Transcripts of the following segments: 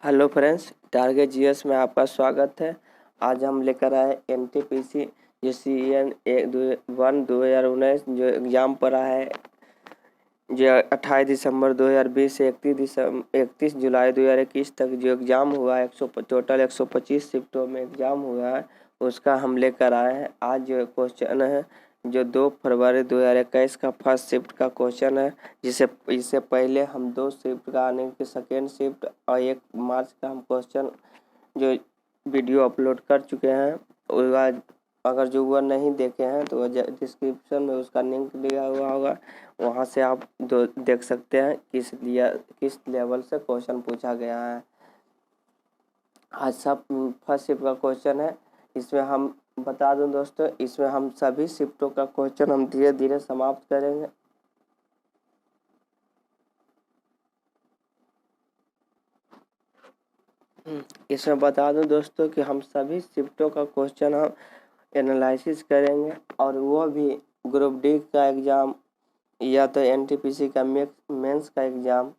Hello friends, target GS में आपका स्वागत है। आज हम लेकर आए एनटीपीसी जो CN 1/2019 जो एग्ज़ाम पड़ा है, जो 28 दिसंबर 2020 से 31 जुलाई 2021 तक जो एग्ज़ाम हुआ है, टोटल 125 शिफ्टों में एग्ज़ाम हुआ है, उसका हम लेकर आए हैं। आज जो क्वेश्चन है जो 2 फरवरी 2021 का फर्स्ट शिफ्ट का क्वेश्चन है, इससे पहले हम 2 शिफ्ट का आने के सेकेंड शिफ्ट और 1 मार्च का हम क्वेश्चन जो वीडियो अपलोड कर चुके हैं। उसका अगर जो वह नहीं देखे हैं तो डिस्क्रिप्शन में उसका लिंक दिया हुआ होगा, वहाँ से आप देख सकते हैं किस लेवल से क्वेश्चन पूछा गया है। आज सब फर्स्ट शिफ्ट का क्वेश्चन है। इसमें हम बता दूं दोस्तों, इसमें हम सभी शिफ्टों का क्वेश्चन हम धीरे धीरे समाप्त करेंगे। इसमें बता दूं दोस्तों कि हम सभी शिफ्टों का क्वेश्चन हम एनालिसिस करेंगे, और वो भी ग्रुप डी का एग्ज़ाम या तो एनटीपीसी का मेंस का एग्ज़ाम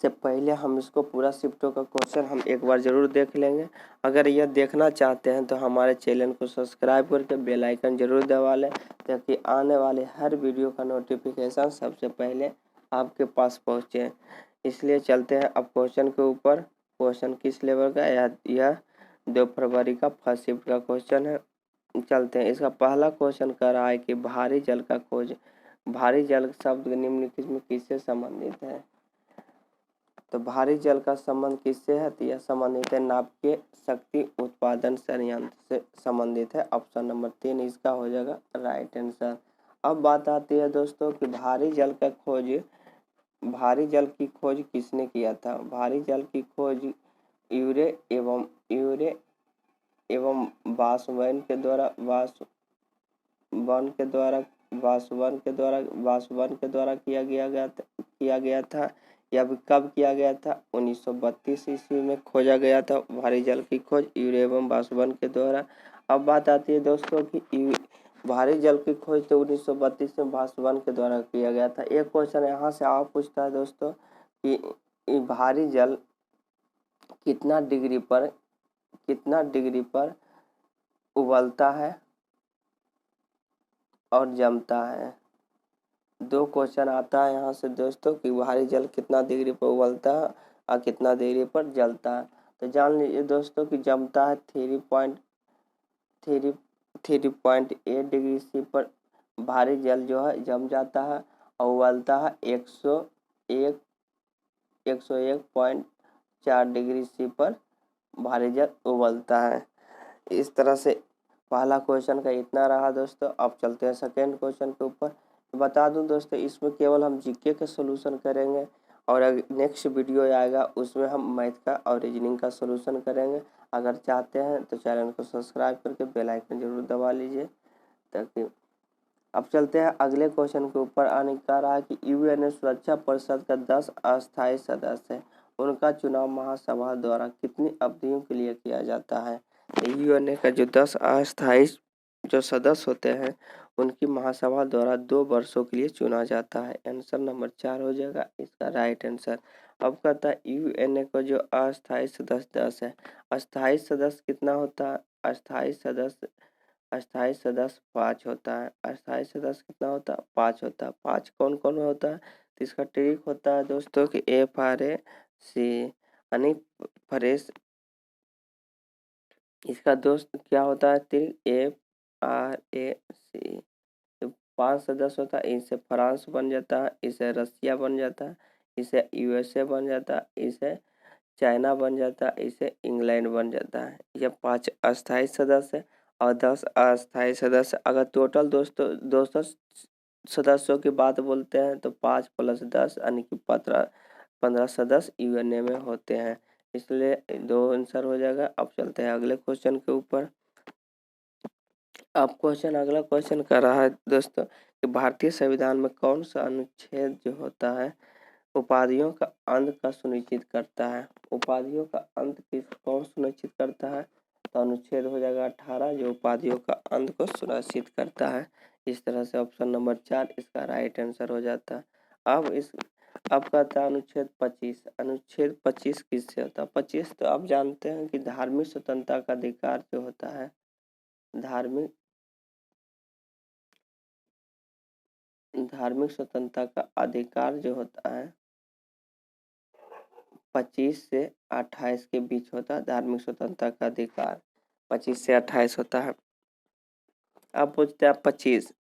से पहले हम इसको पूरा शिफ्टों का क्वेश्चन हम एक बार ज़रूर देख लेंगे। अगर यह देखना चाहते हैं तो हमारे चैनल को सब्सक्राइब करके बेल आइकन ज़रूर दबा लें, ताकि आने वाले हर वीडियो का नोटिफिकेशन सबसे पहले आपके पास पहुँचे। इसलिए चलते हैं अब क्वेश्चन के ऊपर। क्वेश्चन किस लेवल का है? यह 2 फरवरी का फर्स्ट शिफ्ट का क्वेश्चन है। चलते हैं। इसका पहला क्वेश्चन कह रहा है कि भारी जल का खोज। भारी जल शब्द निम्नलिखित में किससे संबंधित है? तो भारी जल का संबंध किससे है? तो यह संबंधित है नाभिकीय शक्ति उत्पादन संयंत्र से संबंधित है। ऑप्शन नंबर 3 इसका हो जाएगा राइट आंसर। अब बात आती है दोस्तों कि भारी जल की खोज किसने किया था? भारी जल की खोज यूरे एवं वासुवन के द्वारा किया गया था। या कब किया गया था? 1932 ईस्वी में खोजा गया था भारी जल की खोज यूरे एवं वासुवन के द्वारा। अब बात आती है दोस्तों कि भारी जल की खोज तो 1932 में वासुवन के द्वारा किया गया था। एक क्वेश्चन यहाँ से आप पूछता है दोस्तों कि भारी जल कितना डिग्री पर उबलता है और जमता है? 2 क्वेश्चन आता है यहाँ से दोस्तों कि भारी जल कितना डिग्री पर उबलता है और कितना डिग्री पर जलता है। तो जान लीजिए दोस्तों कि जमता है 3.8 डिग्री सी पर भारी जल जो है जम जाता है, और उबलता है 101.4 डिग्री सी पर भारी जल उबलता है। इस तरह से पहला क्वेश्चन का इतना रहा दोस्तों। अब चलते हैं सेकेंड क्वेश्चन के ऊपर। बता दूं दोस्तों, इसमें केवल हम जीके का सॉल्यूशन करेंगे, और नेक्स्ट वीडियो आएगा उसमें हम मैथ का और रीजनिंग का सॉल्यूशन करेंगे। अगर चाहते हैं तो चैनल को सब्सक्राइब करके बेल आइकन जरूर दबा लीजिए, ताकि अब चलते हैं अगले क्वेश्चन के ऊपर। आने का रहा है कि यूएन सुरक्षा परिषद का 10 अस्थायी सदस्य है, उनका चुनाव महासभा द्वारा कितनी अवधियों के लिए किया जाता है? यूएन का जो 10 अस्थायी जो सदस्य होते हैं, उनकी महासभा द्वारा 2 वर्षों के लिए चुना जाता है। आंसर नंबर 4 हो जाएगा इसका राइट आंसर। अब कहता है यूएनए का जो अस्थायी सदस्य 10 है, अस्थायी सदस्य कितना होता है? अस्थायी सदस्य 5 होता है। अस्थायी सदस्य कितना होता है? 5 होता है। 5 कौन कौन होता है? तो इसका ट्रिक होता है दोस्तों कि FRAC यानी फ्रेश। इसका दोस्त क्या होता है? Trick FRAC। तो 5 सदस्य होता है। इनसे फ्रांस बन जाता है, इसे रसिया बन जाता है, इसे USA बन जाता है, इसे चाइना बन जाता है, इसे इंग्लैंड बन जाता है। यह 5 अस्थायी सदस्य है और 10 अस्थायी सदस्य। अगर टोटल दोस्तों 200 सदस्यों की बात बोलते हैं तो 5 + 10 यानी कि 15 सदस्य यूएनए में होते हैं। इसलिए 2 आंसर हो जाएगा। अब चलते हैं अगले क्वेश्चन के ऊपर। अब अगला क्वेश्चन कर रहा है दोस्तों कि भारतीय संविधान में कौन सा अनुच्छेद जो होता है उपाधियों का अंत का सुनिश्चित करता है? उपाधियों का अंत कौन सुनिश्चित करता है? तो अनुच्छेद हो जाएगा 18, जो उपाधियों का अंत को सुनिश्चित करता है। इस तरह से ऑप्शन नंबर 4 इसका राइट आंसर हो जाता है। अब अब कहता है अनुच्छेद 25। अनुच्छेद 25 किससे होता है? 25 तो आप जानते हैं कि धार्मिक स्वतंत्रता का अधिकार जो होता है, धार्मिक स्वतंत्रता का अधिकार जो होता है 25 से 28 के बीच होता है। धार्मिक स्वतंत्रता का अधिकार 25 से 28 होता है। अब पूछते हैं 25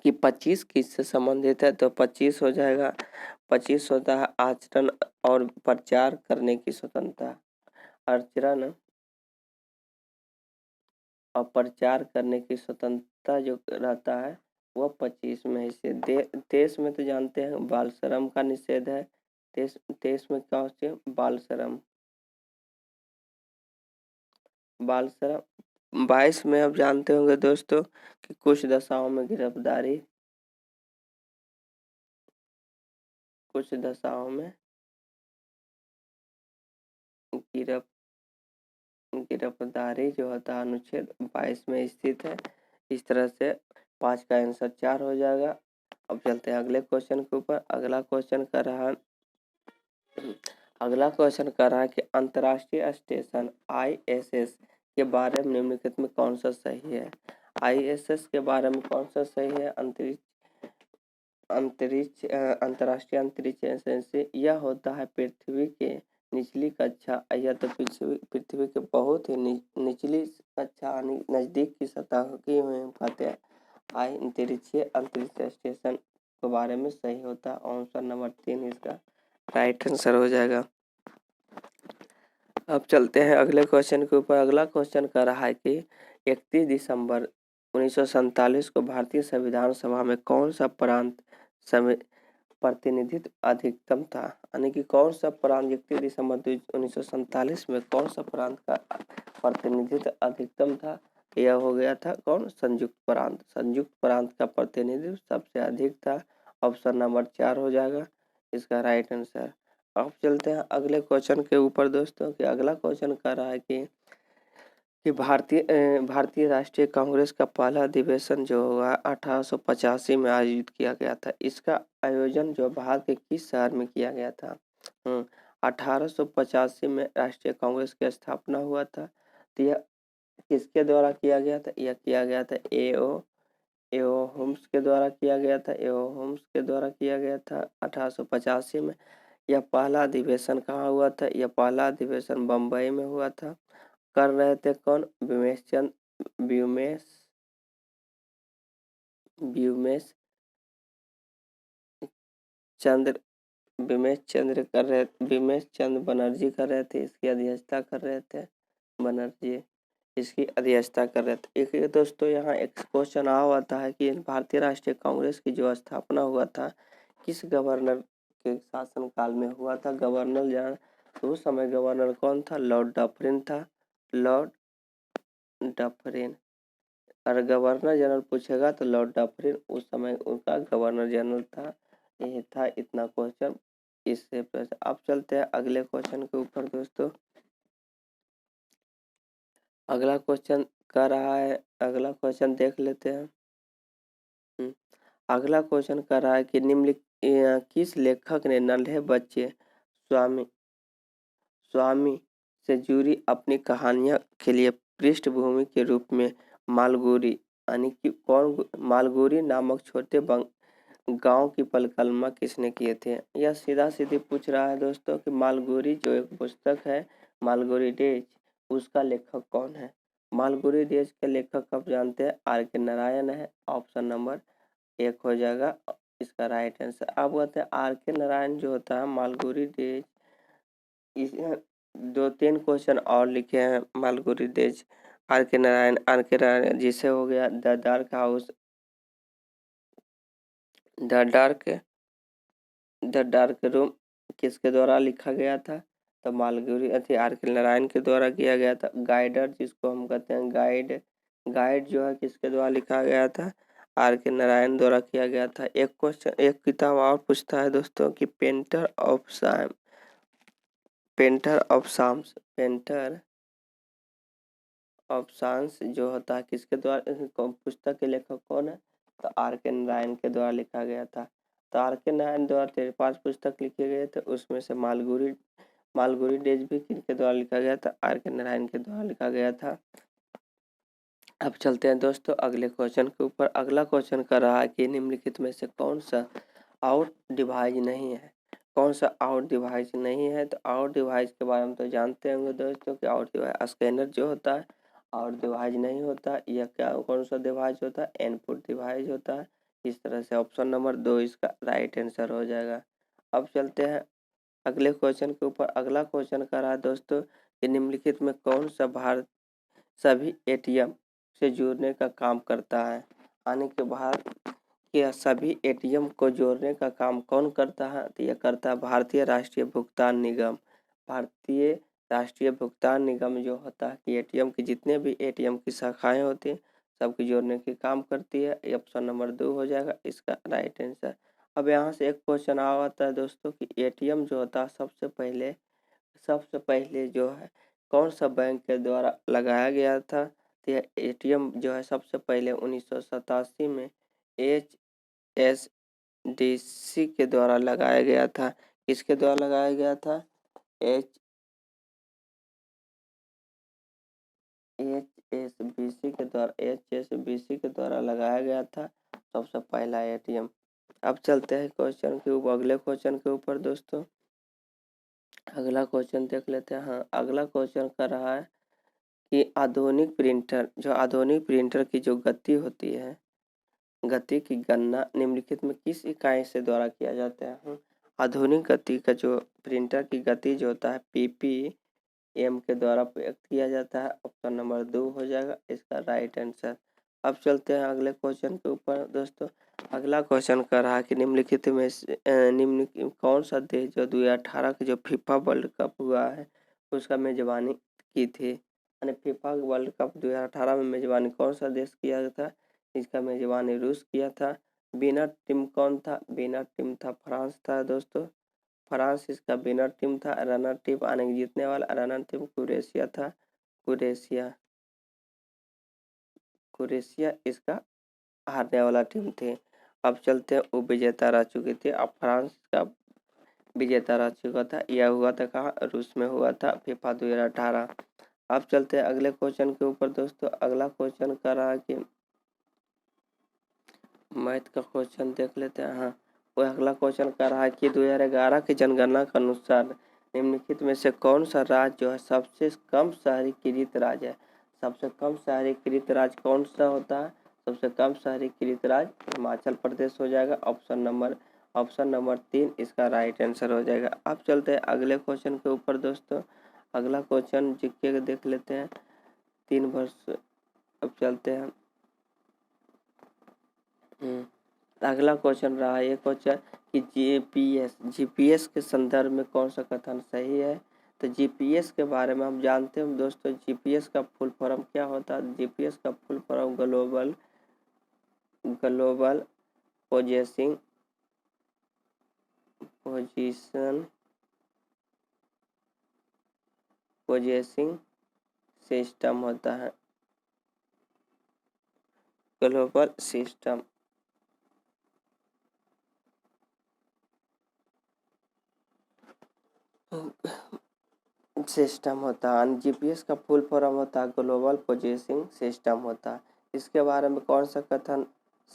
कि 25 किससे संबंधित है? तो 25 हो जाएगा, 25 होता है आचरण और प्रचार करने की स्वतंत्रता। आचरण और प्रचार करने की स्वतंत्रता जो रहता है वो 25 में से। 23 में तो जानते हैं बाल श्रम का निषेध है। 23 में क्या होते हैं? बाल श्रम। बाल श्रम 22 में आप जानते होंगे दोस्तों कि कुछ दशाओं में गिरफ्तारी, कुछ दशाओं में गिरफ्तारी जो होता है अनुच्छेद 22 में स्थित है। इस तरह से 5 का आंसर 4 हो जाएगा। अब चलते हैं अगले क्वेश्चन के ऊपर। अगला क्वेश्चन कर रहा है कि अंतर्राष्ट्रीय स्टेशन ISS के बारे में निम्नलिखित में कौन सा सही है? ISS के बारे में कौन सा सही है? अंतर्राष्ट्रीय अंतरिक्ष एजेंसी। यह होता है पृथ्वी के निचली कक्षा, यह तो पृथ्वी के बहुत ही निचली कक्षा नजदीक की सतह की हुए कहते हैं। अंतरिक्ष स्टेशन के बारे में सही होता है। ऑप्शन नंबर 3 इसका राइट आंसर हो जाएगा। अब चलते हैं अगले क्वेश्चन के ऊपर। अगला क्वेश्चन कर रहा है कि 31 दिसंबर 1947 को भारतीय संविधान सभा में कौन सा प्रांत प्रतिनिधित्व अधिकतम था? यानी कि कौन सा प्रांत 31 दिसंबर 1947 में कौन सा प्रांत का प्रतिनिधित्व अधिकतम था? यह हो गया था कौन? संयुक्त प्रांत। संयुक्त प्रांत का प्रतिनिधित्व सबसे अधिक था। ऑप्शन नंबर 4 हो जाएगा इसका राइट आंसर। अब चलते हैं अगले क्वेश्चन के ऊपर दोस्तों कि अगला क्वेश्चन कर रहा है कि भारतीय राष्ट्रीय कांग्रेस का पहला अधिवेशन जो हुआ 1885 में आयोजित किया गया था। इसका आयोजन जो भारत के किस शहर में किया गया था? 1885 में राष्ट्रीय कांग्रेस की स्थापना हुआ था। तो यह किसके द्वारा किया गया था? यह किया गया था एओ होम्स के द्वारा किया गया था। एओ होम्स के द्वारा किया गया था 1885 में। यह पहला अधिवेशन कहाँ हुआ था? यह पहला अधिवेशन बम्बई में हुआ था। कर रहे थे कौन? व्योमेश चंद्र बनर्जी कर रहे थे। इसकी अध्यक्षता कर रहे थे बनर्जी, इसकी अध्यक्षता कर रहे थे। एक दोस्तों यहाँ एक क्वेश्चन आता है कि भारतीय राष्ट्रीय कांग्रेस की जो स्थापना हुआ था किस गवर्नर के शासनकाल में हुआ था? गवर्नर जनरल उस समय गवर्नर कौन था? लॉर्ड डफरिन था। Lord Dufferin. और गवर्नर जनरल पूछेगा तो लॉर्ड डफरिन उस समय उनका गवर्नर जनरल था। यही था इतना क्वेश्चन इससे। अब चलते हैं अगले क्वेश्चन के ऊपर दोस्तों। अगला क्वेश्चन कर रहा है, अगला क्वेश्चन देख लेते हैं। अगला क्वेश्चन कर रहा है कि निम्नलिखित किस लेखक ने नन्हे बच्चे स्वामी से जुड़ी अपनी कहानियां के लिए पृष्ठभूमि के रूप में मालगुडी यानी कि कौन? मालगुडी नामक छोटे गांव की परिकल्पना किसने किए थे? यह सीधा सीधी पूछ रहा है दोस्तों कि मालगुडी जो एक पुस्तक है मालगुडी डेज, उसका लेखक कौन है? मालगुडी डेज के लेखक आप जानते हैं RK नारायण है। ऑप्शन नंबर 1 हो जाएगा इसका राइट आंसर। अब कहते हैं RK नारायण जो होता है मालगुडी डेज, इस 2-3 क्वेश्चन और लिखे हैं मालगुडी डेज RK नारायण जिसे हो गया the dark house, the dark room किसके द्वारा लिखा गया था? तो मालगुडी RK नारायण के द्वारा किया गया था। गाइडर जिसको हम कहते हैं गाइड जो है किसके द्वारा लिखा गया था? RK नारायण द्वारा किया गया था। एक क्वेश्चन एक किताब और पूछता है दोस्तों कि पेंटर ऑफ साइंस जो होता है किसके द्वारा, पुस्तक के लेखक कौन है? तो RK नारायण के द्वारा लिखा गया था। तो आर के नारायण द्वारा 5 पुस्तक लिखे गए थे, उसमें से मालगुडी डेज भी किनके द्वारा लिखा गया था, आर के नारायण के द्वारा लिखा गया था। अब चलते हैं दोस्तों अगले क्वेश्चन के ऊपर। अगला क्वेश्चन कर रहा है कि निम्नलिखित में से कौन सा आउट डिवाइज नहीं है, कौन सा आउट डिवाइज नहीं है। तो आउट डिवाइज के बारे में तो जानते होंगे दोस्तों कि आउट डिवाइज स्कैनर जो होता है आउट डिवाइज नहीं होता। यह क्या कौन सा डिवाइज होता है, इनपुट डिवाइज होता है। इस तरह से ऑप्शन नंबर 2 इसका राइट आंसर हो जाएगा। अब चलते हैं अगले क्वेश्चन के ऊपर। अगला क्वेश्चन कर रहा है दोस्तों कि निम्नलिखित में कौन सा भारत सभी एटीएम से जोड़ने का काम करता है, यानी कि भारत के सभी एटीएम को जोड़ने का काम कौन करता है। तो यह करता है भारतीय राष्ट्रीय भुगतान निगम। भारतीय राष्ट्रीय भुगतान निगम जो होता है कि एटीएम की जितने भी एटीएम की शाखाएं होती हैं सबकी जोड़ने की काम करती है। ये ऑप्शन नंबर 2 हो जाएगा इसका राइट आंसर। अब यहाँ से एक क्वेश्चन आ आता है दोस्तों कि एटीएम जो होता है सबसे पहले जो है कौन सा बैंक के द्वारा लगाया गया था। तो यह एटीएम जो है सबसे पहले 1987 में HSBC के द्वारा लगाया गया था। किसके द्वारा लगाया गया था, HSBC के द्वारा लगाया गया था सबसे पहला एटीएम। अब चलते हैं क्वेश्चन के ऊपर, अगले क्वेश्चन के ऊपर दोस्तों। अगला क्वेश्चन देख लेते हैं। हाँ, अगला क्वेश्चन कर रहा है कि आधुनिक प्रिंटर की जो गति होती है, गति की गणना निम्नलिखित में किस इकाई से द्वारा किया जाता है। आधुनिक गति का जो प्रिंटर की गति जो होता है PPM के द्वारा व्यक्त किया जाता है। ऑप्शन नंबर 2 हो जाएगा इसका राइट आंसर। अब चलते हैं अगले क्वेश्चन के ऊपर दोस्तों। अगला क्वेश्चन कर रहा है कि निम्नलिखित में कौन सा देश जो 2018 का जो फीफा वर्ल्ड कप हुआ है उसका मेजबानी की थी, यानी फीफा वर्ल्ड कप 2018 में मेजबानी कौन सा देश किया था। इसका मेजबानी रूस किया था। विनर टीम कौन था, विनर टीम था फ्रांस था दोस्तों, फ्रांस इसका विनर टीम था। रनर टीम यानी कि जीतने वाला रनर टीम क्रोएशिया था, क्रोएशिया इसका हारने वाला टीम थे। अब चलते हैं वो विजेता रह चुकी थी। अब फ्रांस का विजेता रह चुका था। यह हुआ था कहाँ, रूस में हुआ था फीफा 2018। अब चलते हैं अगले क्वेश्चन के ऊपर दोस्तों। अगला क्वेश्चन कर रहा है कि मैथ का क्वेश्चन देख लेते हैं। हाँ, वो अगला क्वेश्चन कर रहा है कि 2011 की जनगणना के अनुसार निम्नलिखित में से कौन सा राज्य जो है सबसे कम शहरीकृत राज्य है। सबसे कम शहरीकृत राज्य कौन सा होता है, सबसे कम शहरीकृत राज्य हिमाचल प्रदेश हो जाएगा। ऑप्शन नंबर 3 इसका राइट आंसर हो जाएगा। अब चलते हैं अगले क्वेश्चन के ऊपर दोस्तों। अगला क्वेश्चन जीके देख लेते हैं 3 वर्ष। अब चलते हैं अगला क्वेश्चन रहा है ये क्वेश्चन कि जीपीएस के संदर्भ में कौन सा कथन सही है। तो जीपीएस के बारे में हम जानते हैं दोस्तों, जीपीएस का फुल फॉर्म क्या होता है। जीपीएस का full form global position system होता है, ग्लोबल सिस्टम होता है। जीपीएस का फुल फॉर्म होता है ग्लोबल पोजीशनिंग सिस्टम होता है। इसके बारे में कौन सा कथन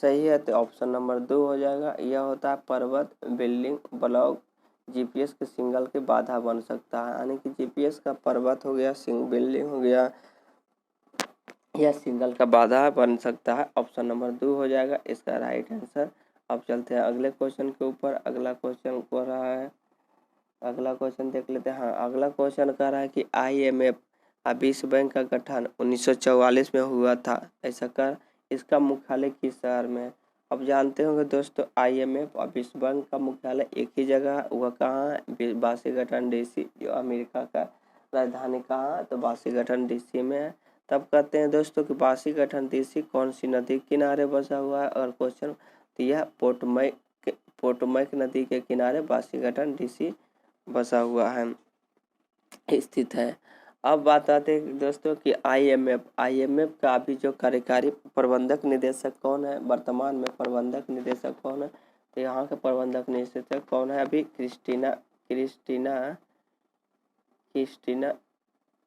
सही है, तो ऑप्शन नंबर 2 हो जाएगा। यह होता है पर्वत, बिल्डिंग ब्लॉक जीपीएस के सिग्नल की बाधा बन सकता है, यानी कि जीपीएस का पर्वत हो गया, बिल्डिंग हो गया, यह सिग्नल का बाधा बन सकता है। ऑप्शन नंबर 2 हो जाएगा इसका राइट आंसर। अब चलते हैं अगले क्वेश्चन के ऊपर। अगला क्वेश्चन हो रहा है, अगला क्वेश्चन देख लेते हैं। हाँ, अगला क्वेश्चन कह रहा है कि IMF विश्व बैंक का गठन 1944 में हुआ था, ऐसा कर इसका मुख्यालय किस शहर में है। अब जानते होंगे दोस्तों IMF और विश्व बैंक का मुख्यालय एक ही जगह है, वह कहाँ है, वाशिंगटन DC, जो अमेरिका का राजधानी कहाँ है, तो वाशिंगटन DC में है। तब कहते हैं दोस्तों कि वाशिंगटन DC कौन सी नदी के किनारे बसा हुआ है, और क्वेश्चन तो यह पोटोमैक नदी के किनारे वाशिंगटन DC बसा हुआ है, स्थित है। अब बात आते हैं दोस्तों कि IMF का अभी जो कार्यकारी प्रबंधक निदेशक कौन है, वर्तमान में प्रबंधक निदेशक कौन है, तो यहाँ का प्रबंधक निदेशक कौन है अभी? क्रिस्टीना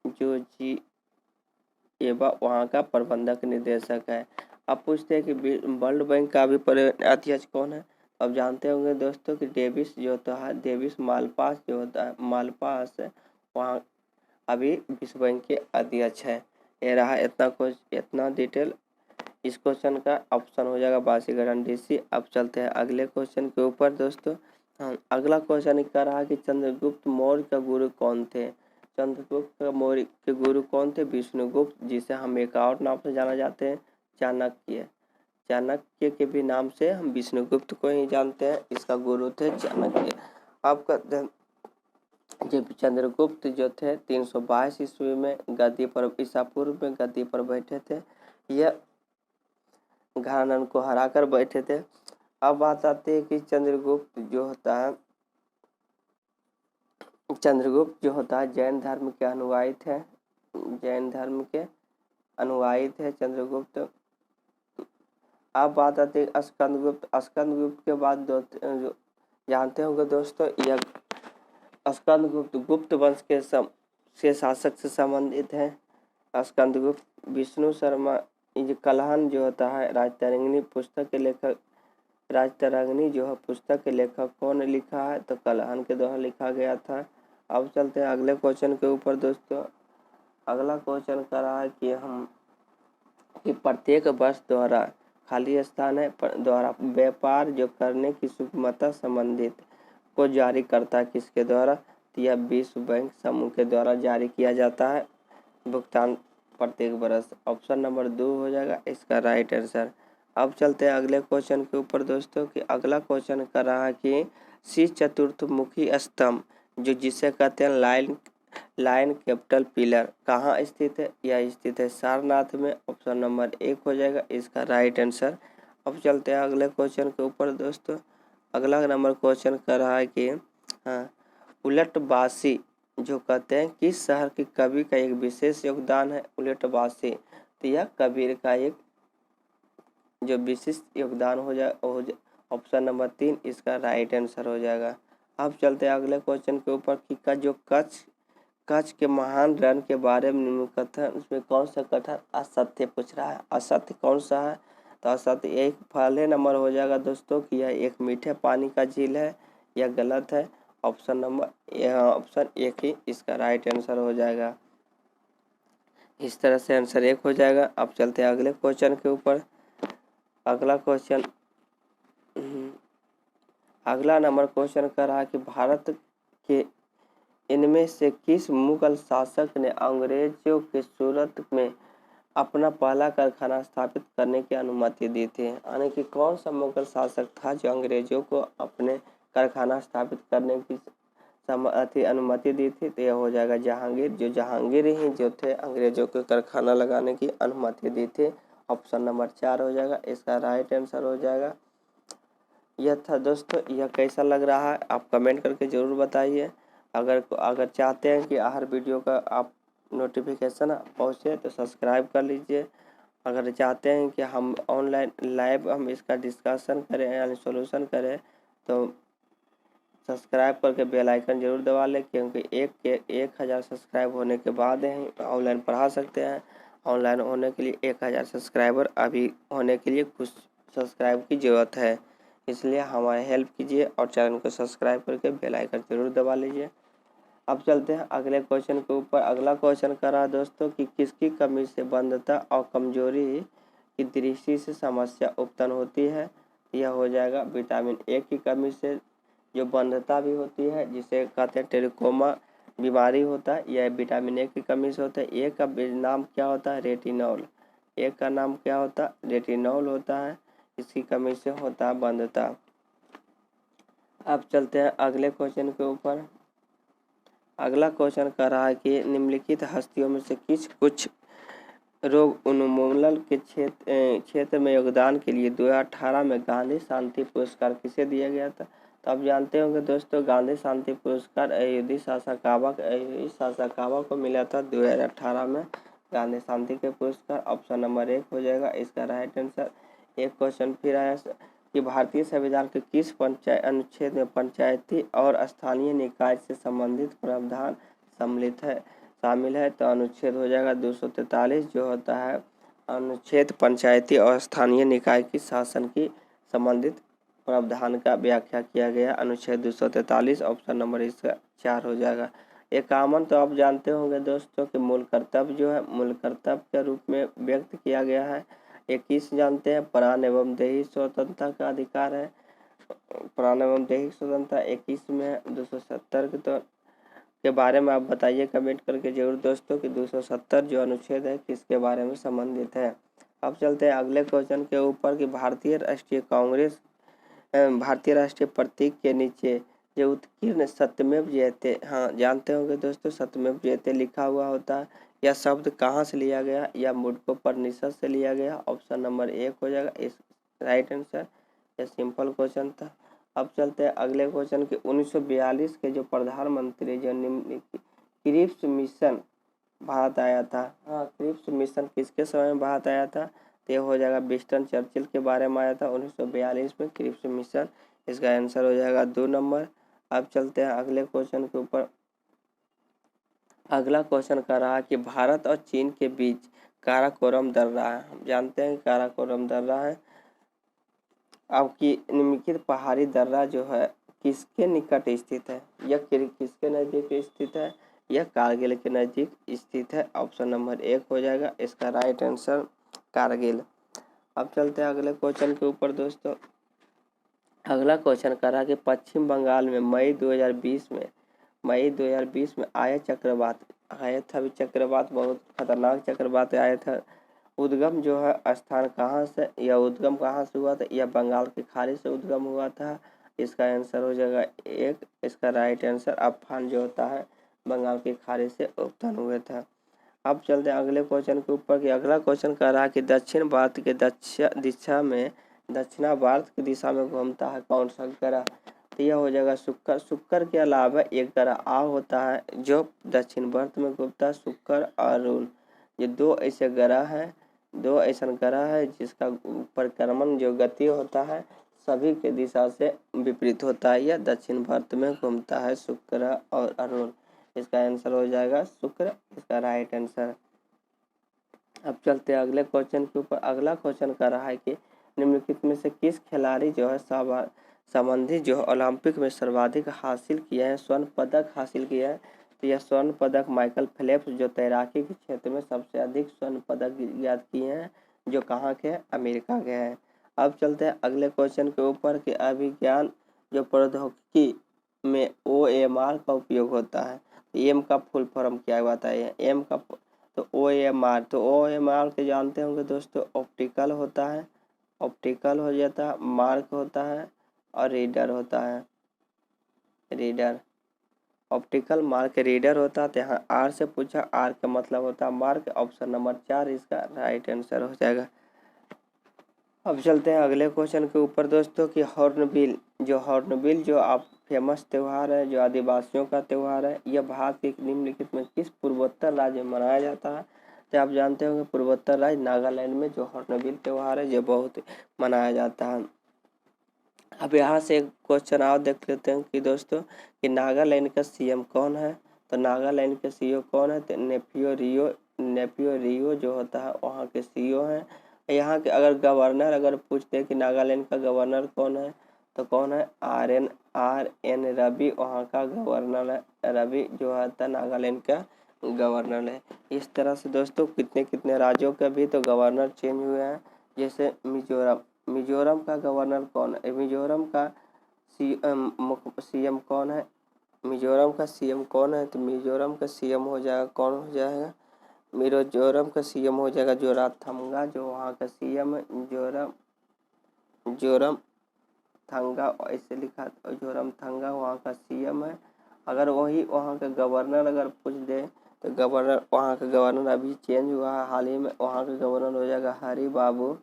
जोर्जिएवा वहाँ का प्रबंधक निदेशक है। अब पूछते हैं कि वर्ल्ड बैंक का अभी अध्यक्ष कौन है? अब जानते होंगे दोस्तों कि डेविस जो होता है, डेविस मालपास जो होता है, मालपास वहाँ अभी विश्व बैंक के अध्यक्ष है। ये रहा इतना डिटेल। इस क्वेश्चन का ऑप्शन हो जाएगा वाशीकरण डीसी। अब चलते हैं अगले क्वेश्चन के ऊपर दोस्तों। अगला क्वेश्चन कह रहा है कि चंद्रगुप्त मौर्य का गुरु कौन थे? चंद्रगुप्त मौर्य के गुरु कौन थे? विष्णुगुप्त, जिसे हम एक और नाम से जाना जाते हैं चाणक्य। चाणक्य के भी नाम से हम विष्णुगुप्त को ही जानते हैं, इसका गुरु थे चाणक्य। आपका जब चंद्रगुप्त जो थे 322 ईस्वी में गद्दी पर, ईसा पूर्व में गद्दी पर बैठे थे। यह घानन को हराकर बैठे थे। अब बात आती है कि चंद्रगुप्त जो होता है जैन धर्म के अनुयायी थे। चंद्रगुप्त। अब बात आती है स्कंदगुप्त के बाद जानते होंगे दोस्तों, यह स्कंदगुप्त गुप्त वंश के शासक से संबंधित है। स्कंदगुप्त। विष्णु शर्मा कलहन जो होता है राजतरंगिणी जो है पुस्तक के लेखक कौन लिखा है? तो कलहन के द्वारा लिखा गया था। अब चलते हैं अगले क्वेश्चन के ऊपर दोस्तों। अगला क्वेश्चन कर रहा है कि प्रत्येक वर्ष द्वारा खाली स्थान है द्वारा व्यापार जो करने की सुगमता संबंधित को जारी करता किसके द्वारा? तो यह विश्व बैंक समूह के द्वारा जारी किया जाता है भुगतान प्रत्येक वर्ष। ऑप्शन नंबर 2 हो जाएगा इसका राइट आंसर। अब चलते हैं अगले क्वेश्चन के ऊपर दोस्तों कि अगला क्वेश्चन कर रहा है कि सी चतुर्थमुखी स्तंभ जो जिसे कहते हैं लाइन कैपिटल पिलर कहाँ स्थित है? यह स्थित है सारनाथ में। ऑप्शन नंबर 1 हो जाएगा इसका राइट आंसर। अब चलते हैं अगले क्वेश्चन के ऊपर दोस्तों। अगला नंबर क्वेश्चन कर रहा है कि उलटबासी जो कहते हैं किस शहर के कवि का एक विशेष योगदान है? उलटबासी। तो यह कबीर का एक जो विशिष्ट योगदान हो जाए ऑप्शन नंबर 3 इसका राइट आंसर हो जाएगा। अब चलते हैं अगले क्वेश्चन के ऊपर कि कच्छ के महान रण के बारे में निम्न कथन उसमें कौन सा कथन असत्य पूछ रहा है? असत्य कौन सा है? तो असत्य एक पहले नंबर हो जाएगा दोस्तों कि यह एक मीठे पानी का झील है। यह गलत है। ऑप्शन 1 ही इसका राइट आंसर हो जाएगा। इस तरह से आंसर 1 हो जाएगा। अब चलते हैं अगले क्वेश्चन के ऊपर। अगला नंबर क्वेश्चन कर रहा है कि भारत के इनमें से किस मुगल शासक ने अंग्रेजों के सूरत में अपना पहला कारखाना स्थापित करने की अनुमति दी थी? यानी कि कौन सा मुगल शासक था जो अंग्रेजों को अपने कारखाना स्थापित करने की अनुमति दी थी? तो यह हो जाएगा जहांगीर ही जो थे अंग्रेजों को कारखाना लगाने की अनुमति दी थी। ऑप्शन नंबर 4 हो जाएगा इसका राइट आंसर हो जाएगा। यह था दोस्तों। यह कैसा लग रहा है आप कमेंट करके ज़रूर बताइए। अगर चाहते हैं कि हर वीडियो का आप नोटिफिकेशन पहुँचे तो सब्सक्राइब कर लीजिए। अगर चाहते हैं कि हम ऑनलाइन लाइव हम इसका डिस्कशन करें यानी सॉल्यूशन करें तो सब्सक्राइब करके बेल आइकन जरूर दबा लें, क्योंकि 1000 सब्सक्राइब होने के बाद ही ऑनलाइन पढ़ा सकते हैं। ऑनलाइन होने के लिए 1000 सब्सक्राइबर अभी होने के लिए कुछ सब्सक्राइब की ज़रूरत है, इसलिए हमारी हेल्प कीजिए और चैनल को सब्सक्राइब करके बेल आइकन जरूर दबा लीजिए। अब चलते हैं अगले क्वेश्चन के ऊपर। अगला क्वेश्चन कर रहा है दोस्तों कि किसकी कमी से बंधता और कमजोरी की दृष्टि से समस्या उत्पन्न होती है? यह हो जाएगा विटामिन ए की कमी से जो बंधता भी होती है, जिसे कहते हैं टेरिकोमा बीमारी होता है, यह विटामिन ए की कमी से होता है। ए का नाम क्या होता है? रेटिनॉल। ए का नाम क्या होता है? रेटिनॉल होता है। इसकी कमी से होता है बंधता। अब चलते हैं अगले क्वेश्चन के ऊपर। अगला क्वेश्चन कर रहा है कि निम्नलिखित हस्तियों में से कुछ रोग उन्मूलन के क्षेत्र में योगदान के लिए 2018 में गांधी शांति पुरस्कार किसे दिया गया था? तो आप जानते होंगे दोस्तों, गांधी शांति पुरस्कार अयोध्या सासाकावा को मिला था 2018 में गांधी शांति के पुरस्कार। ऑप्शन नंबर 1 हो जाएगा इसका राइट आंसर। एक क्वेश्चन फिर आया कि भारतीय संविधान के किस अनुच्छेद में पंचायती और स्थानीय निकाय से संबंधित प्रावधान शामिल है। तो अनुच्छेद हो जाएगा 243 जो होता है अनुच्छेद पंचायती और स्थानीय निकाय की शासन की संबंधित प्रावधान का व्याख्या किया गया अनुच्छेद 243। ऑप्शन नंबर इसका 4 हो जाएगा। 51 तो आप जानते होंगे दोस्तों कि मूल कर्तव्य जो है मूल कर्तव्य के रूप में व्यक्त किया गया है। 21 जानते हैं प्राण एवं दैहिक स्वतंत्रता का अधिकार है। प्राण एवं दैहिक स्वतंत्रता 21 में 270 के बारे में आप बताइए कमेंट करके जरूर दोस्तों कि 270 जो अनुच्छेद है किसके बारे में संबंधित है। अब चलते हैं अगले क्वेश्चन के ऊपर कि भारतीय राष्ट्रीय प्रतीक के नीचे जो उत्कीर्ण सत्यमेव जयते, हाँ जानते होंगे दोस्तों सत्यमेव जयते लिखा हुआ होता है। यह शब्द कहाँ से लिया गया? या मुंडकोपनिषद से लिया गया। ऑप्शन नंबर 1 हो जाएगा इस राइट आंसर। यह सिंपल क्वेश्चन था। अब चलते हैं अगले क्वेश्चन के 1942 के जो प्रधानमंत्री जो क्रिप्स मिशन भारत आया था। हाँ क्रिप्स मिशन किसके समय में भारत आया था? तो यह हो जाएगा विंस्टन चर्चिल के बारे में आया था 1942 में क्रिप्स मिशन। इसका आंसर हो जाएगा 2 नंबर। अब चलते हैं अगले क्वेश्चन के ऊपर। अगला क्वेश्चन कर रहा है कि भारत और चीन के बीच काराकोरम दर्रा है। हम जानते हैं काराकोरम दर्रा है। अब की निम्नलिखित पहाड़ी दर्रा जो है किसके निकट स्थित है? यह किसके नज़दीक स्थित है? यह कारगिल के नज़दीक स्थित है। ऑप्शन नंबर 1 हो जाएगा इसका राइट आंसर कारगिल। अब चलते हैं अगले क्वेश्चन के ऊपर दोस्तों। अगला क्वेश्चन कर रहा है कि पश्चिम बंगाल में मई 2020 में आया था। चक्रवात बहुत खतरनाक चक्रवात आया था। उद्गम जो है स्थान कहाँ से या उद्गम कहाँ से हुआ था? यह बंगाल की खाड़ी से उद्गम हुआ था। इसका आंसर हो जाएगा 1। इसका राइट आंसर अम्फान जो होता है बंगाल की खाड़ी से उत्पन्न हुए था। अब चलते हैं अगले क्वेश्चन के ऊपर कि अगला क्वेश्चन कर रहा है कि दक्षिण भारत के दक्षिणा भारत की दिशा में घूमता है कौन सा ग्रह? तो यह हो जाएगा शुक्र। शुक्र के अलावा एक ग्रह और होता है जो दक्षिण भारत में घूमता है, शुक्र और अरुण। ये दो ऐसे ग्रह है जिसका परिक्रमण जो गति होता है सभी के दिशा से विपरीत होता है। यह दक्षिण भारत में घूमता है शुक्र और अरुण। इसका आंसर हो जाएगा शुक्र। इसका राइट आंसर। अब चलते हैं अगले क्वेश्चन के ऊपर। अगला क्वेश्चन कर रहा है कि निम्नलिखित में से किस खिलाड़ी जो है संबंधित जो ओलंपिक में सर्वाधिक हासिल किए हैं स्वर्ण पदक हासिल किए हैं? तो यह स्वर्ण पदक माइकल फेल्प्स जो तैराकी के क्षेत्र में सबसे अधिक स्वर्ण पदक याद किए हैं जो कहाँ के हैं? अमेरिका के हैं। अब चलते हैं अगले क्वेश्चन के ऊपर कि अभिज्ञान जो प्रौद्योगिकी में OMR का उपयोग होता है। एम का फुल फॉर्म क्या बताइए? एम का तो OMR। तो OMR के जानते होंगे दोस्तों ऑप्टिकल होता है, ऑप्टिकल हो जाता है, मार्क होता है और रीडर होता है। रीडर ऑप्टिकल मार्क रीडर होता है। तो यहाँ आर से पूछा, आर का मतलब होता है मार्क। ऑप्शन नंबर 4 इसका राइट आंसर हो जाएगा। अब चलते हैं अगले क्वेश्चन के ऊपर दोस्तों कि हॉर्नबिल जो आप फेमस त्यौहार है जो आदिवासियों का त्यौहार है, यह भारत के निम्नलिखित में किस पूर्वोत्तर राज्य में मनाया जाता है? तो आप जानते होंगे पूर्वोत्तर राज्य नागालैंड में जो हॉर्नबिल त्यौहार है जो बहुत मनाया जाता है। अब यहाँ से एक क्वेश्चन और देख लेते हैं कि दोस्तों कि नागालैंड का CM कौन है? तो नागालैंड के CEO कौन है? तो नेपियो रियो जो होता है वहाँ के CEO हैं। यहाँ के अगर गवर्नर अगर पूछते हैं कि नागालैंड का गवर्नर कौन है तो कौन है? RN रवि वहाँ का गवर्नर है। रवि जो होता है नागालैंड का गवर्नर है। इस तरह से दोस्तों कितने राज्यों के भी तो गवर्नर चेंज हुए हैं। जैसे मिजोरम का गवर्नर कौन है? मिजोरम का CM कौन है? मिजोरम का CM कौन है? तो मिजोरम का CM हो जाएगा कौन हो जाएगा? मिजोरम का CM हो जाएगा जोरामथंगा जो वहाँ का CM है। जोरामथंगा ऐसे लिखा जोरामथंगा वहाँ का CM है। अगर वही वहाँ का गवर्नर अगर पूछ दे तो गवर्नर वहाँ का गवर्नर अभी चेंज हुआ है हाल ही में। वहाँ का गवर्नर हो जाएगा हरि बाबू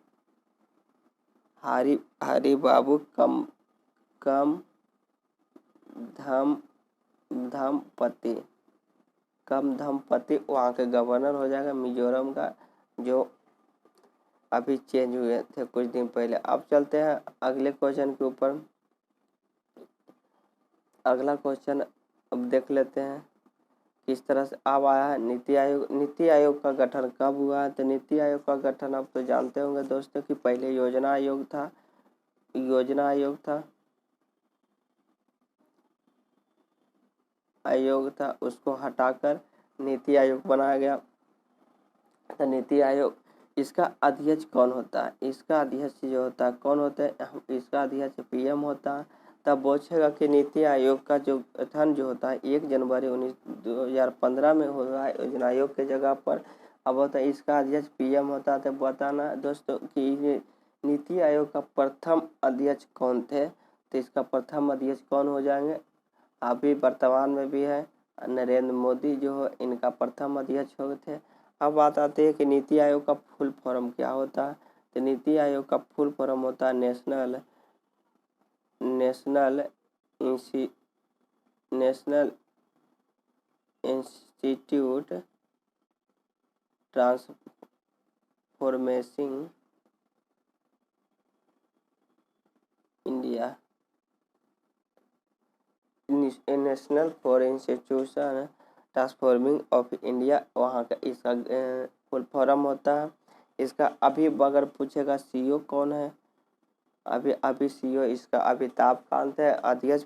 कम धमपति वहाँ के गवर्नर हो जाएगा मिजोरम का जो अभी चेंज हुए थे कुछ दिन पहले। अब चलते हैं अगले क्वेश्चन के ऊपर। अगला क्वेश्चन अब देख लेते हैं किस तरह से अब आया है। नीति आयोग, नीति आयोग का गठन कब हुआ है? तो नीति आयोग का गठन आप तो जानते होंगे दोस्तों कि पहले योजना आयोग था, उसको हटाकर नीति आयोग बनाया गया। तो नीति आयोग, इसका अध्यक्ष कौन होता है? इसका अध्यक्ष जो होता है कौन होता है? इसका अध्यक्ष पीएम होता है। तब पूछेगा कि नीति आयोग का जो गठन जो होता है 1 जनवरी 2015 में हुआ है योजना आयोग के जगह पर। अब होता है इसका अध्यक्ष पीएम होता है। तो बताना दोस्तों कि नीति आयोग का प्रथम अध्यक्ष कौन थे? तो इसका प्रथम अध्यक्ष कौन हो जाएंगे? अभी वर्तमान में भी है नरेंद्र मोदी जो इनका प्रथम अध्यक्ष हुए थे। अब बात आती है कि नीति आयोग का फुल फॉर्म क्या होता है? तो नीति आयोग का फुल फॉर्म होता है national institute transformation India, national for institution transforming of India, वहाँ का इसका फुल फॉर्म होता है। इसका अभी अगर पूछेगा सीईओ कौन है? अभी सीईओ इसका अमिताभ कांत है। अध्यक्ष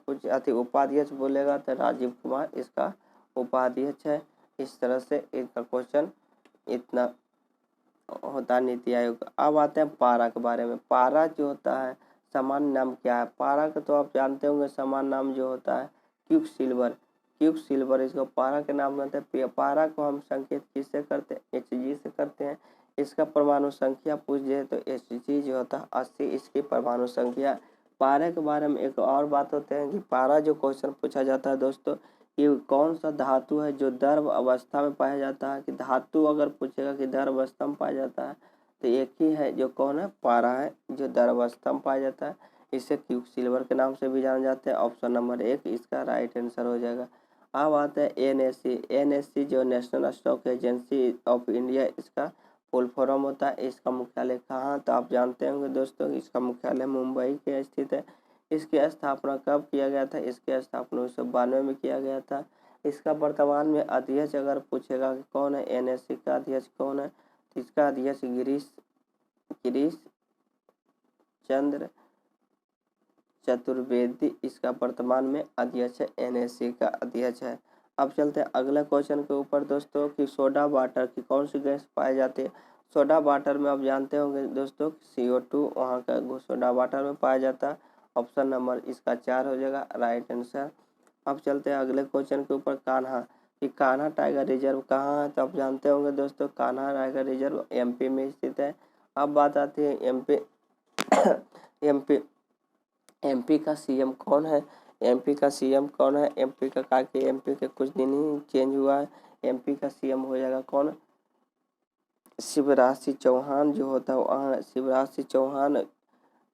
उपाध्यक्ष बोलेगा तो राजीव कुमार इसका उपाध्यक्ष है। इस तरह से इसका क्वेश्चन इतना होता है नीति आयोग। अब आते हैं पारा के बारे में। पारा जो होता है सामान्य नाम क्या है? पारा का तो आप जानते होंगे सामान्य नाम जो होता है क्विक सिल्वर, इसको पारा के नाम होते हैं। पारा को हम संकेत किससे करते हैं? Hg से करते हैं। इसका परमाणु संख्या पूछ जाए तो Hg जो होता है 80 इसकी परमाणु संख्या। पारा के बारे में एक और बात होते हैं कि पारा जो क्वेश्चन पूछा जाता है दोस्तों, ये कौन सा धातु है जो द्रव अवस्था में पाया जाता है? कि धातु अगर पूछेगा कि द्रव अवस्था में पाया जाता है तो एक ही है जो कौन है? पारा है जो द्रव अवस्था में पाया जाता है। इसे क्विक सिल्वर के नाम से भी जाना जाते हैं। ऑप्शन नंबर 1 इसका राइट आंसर हो जाएगा। अब आता है एनएससी जो national stock agency of India, इसका फुल फॉर्म होता है। इसका मुख्यालय कहाँ? तो आप जानते होंगे दोस्तों इसका मुख्यालय मुंबई के स्थित है। इसकी स्थापना कब किया गया था? इसकी स्थापना 1992 में किया गया था। इसका वर्तमान में अध्यक्ष अगर पूछेगा कि कौन है एनएससी का अध्यक्ष कौन है? तो इसका अध्यक्ष गिरीश चंद्र चतुर्वेदी इसका वर्तमान में अध्यक्ष है, एनएससी का अध्यक्ष है। अब चलते हैं अगले क्वेश्चन के ऊपर दोस्तों कि सोडा वाटर की कौन सी गैस पाई जाती है? सोडा वाटर में आप जानते होंगे दोस्तों CO2 वहाँ का सोडा वाटर में पाया जाता है। ऑप्शन नंबर इसका 4 हो जाएगा राइट आंसर। अब चलते हैं अगले क्वेश्चन के ऊपर कान्हा कि कान्हा टाइगर रिजर्व कहाँ है? तो आप जानते होंगे दोस्तों कान्हा टाइगर रिजर्व MP में स्थित है। अब बात आती है MP का CM कौन है? MP का CM कौन है? MP का MP के कुछ दिन ही चेंज हुआ है। MP का CM हो जाएगा कौन? शिवराज सिंह चौहान जो होता है वहाँ शिवराज सिंह चौहान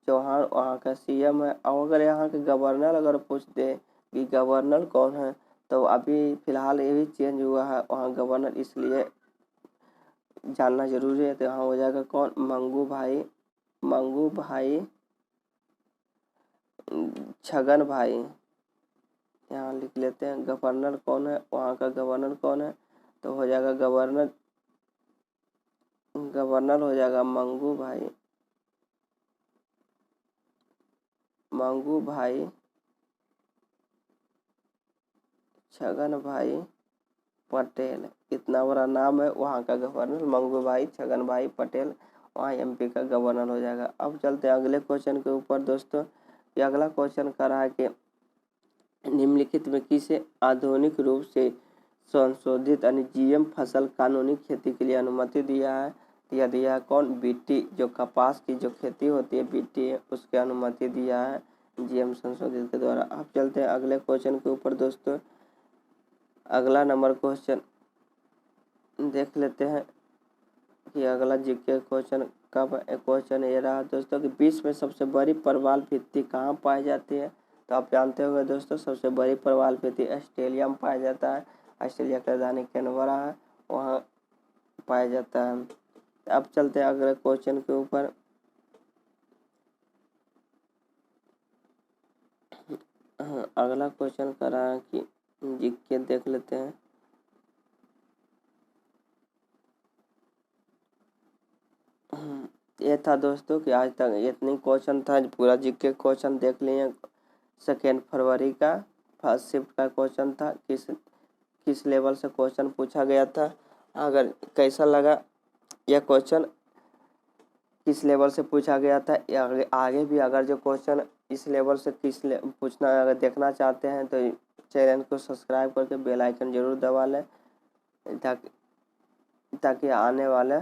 वहाँ का CM है। और अगर यहाँ के गवर्नर अगर पूछते कि गवर्नर कौन है तो अभी फिलहाल ये भी चेंज हुआ है वहाँ गवर्नर, इसलिए जानना जरूरी है। तो यहाँ हो जाएगा कौन? मंगू भाई छगन भाई, यहाँ लिख लेते हैं। गवर्नर कौन है? वहाँ का गवर्नर कौन है? तो हो जाएगा गवर्नर हो जाएगा मंगू भाई छगन भाई पटेल, इतना बड़ा नाम है। वहाँ का गवर्नर मंगू भाई छगन भाई पटेल वहाँ MP का गवर्नर हो जाएगा। अब चलते हैं अगले क्वेश्चन के ऊपर दोस्तों। ये अगला क्वेश्चन कर रहा है कि निम्नलिखित में किसे आधुनिक रूप से संशोधित यानी GM फसल कानूनी खेती के लिए अनुमति दिया है? दिया है कौन? BT जो कपास की जो खेती होती है BT उसके अनुमति दिया है GM संशोधित के द्वारा। अब चलते हैं अगले क्वेश्चन के ऊपर दोस्तों। अगला नंबर क्वेश्चन देख लेते हैं कि अगला GK क्वेश्चन कब क्वेश्चन ये रहा दोस्तों कि विश्व में सबसे बड़ी प्रवाल भित्ति कहाँ पाई जाती है? तो आप जानते होंगे दोस्तों सबसे बड़ी प्रवाल भित्ति ऑस्ट्रेलिया में पाया जाता है। ऑस्ट्रेलिया की राजधानी कैनबरा है, वहाँ पाया जाता है। अब चलते हैं अगले क्वेश्चन के ऊपर। हाँ, अगला क्वेश्चन कर रहा है कि जीके देख लेते हैं। ये था दोस्तों कि आज तक इतनी क्वेश्चन था, पूरा जीके क्वेश्चन देख लिए। 2 फरवरी का फर्स्ट शिफ्ट का क्वेश्चन था, किस लेवल से क्वेश्चन पूछा गया था। अगर कैसा लगा यह क्वेश्चन, किस लेवल से पूछा गया था, या आगे भी अगर जो क्वेश्चन इस लेवल से पूछना अगर देखना चाहते हैं तो चैनल को सब्सक्राइब करके बेल आइकन जरूर दबा लें, ताकि आने वाले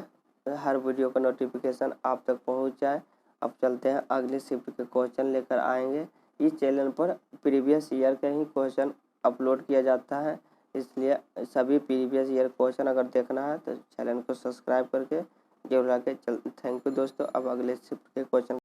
हर वीडियो का नोटिफिकेशन आप तक पहुंच जाए। अब चलते हैं अगले शिफ्ट के क्वेश्चन लेकर आएंगे। इस चैनल पर प्रीवियस ईयर के ही क्वेश्चन अपलोड किया जाता है, इसलिए सभी प्रीवियस ईयर क्वेश्चन अगर देखना है तो चैनल को सब्सक्राइब करके जरूर आके थैंक यू दोस्तों। अब अगले शिफ्ट के क्वेश्चन